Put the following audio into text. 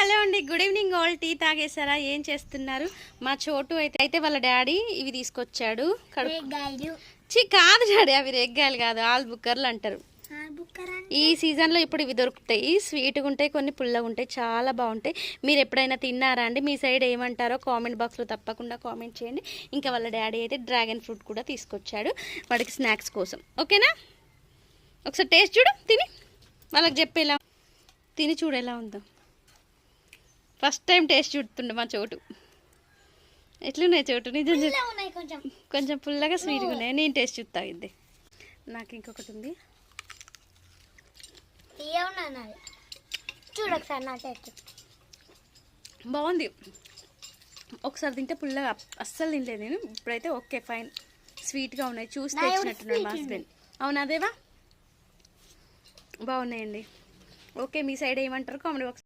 Hello అండి, good evening. All tea తాగేసారా? ఏం చేస్తున్నారు? మా చోటు అయితే వాళ్ళ డాడీ ఇవి తీసుకొచ్చాడు. కాదు డాడీ, అవి రేగ్గాయలు కాదు, ఆల్ బుక్కర్లు అంటారు. ఈ సీజన్లో ఇప్పుడు ఇవి దొరుకుతాయి. స్వీట్గా ఉంటాయి, కొన్ని పుల్లగా ఉంటాయి, చాలా బాగుంటాయి. మీరు ఎప్పుడైనా తిన్నారా అండి? మీ సైడ్ ఏమంటారో కామెంట్ బాక్స్లో తప్పకుండా కామెంట్ చేయండి. ఇంకా వాళ్ళ డాడీ అయితే డ్రాగన్ ఫ్రూట్ కూడా తీసుకొచ్చాడు వాడికి స్నాక్స్ కోసం. ఓకేనా? ఒకసారి టేస్ట్ చూడు, తిని వాళ్ళకి చెప్పేలా తిని చూడు ఎలా ఉందో. ఫస్ట్ టైం టేస్ట్ చూడుతుండే మా చోటు. ఎట్లున్నాయి చోటు? నిజం కొంచెం పుల్లగా స్వీట్గా ఉన్నాయి. నేను టేస్ట్ చూస్తా. ఇది నాకు ఇంకొకటి ఉంది, బాగుంది. ఒకసారి తింటే పుల్లగా అస్సలు తినలేదు నేను. ఇప్పుడైతే ఓకే, ఫైన్, స్వీట్గా ఉన్నాయి. చూసి తెచ్చినట్టున్నాడు మా హస్బెండ్. అవునా దేవా? బాగున్నాయండి. ఓకే, మీ సైడ్ ఏమంటారు కామెంట్ బాక్స్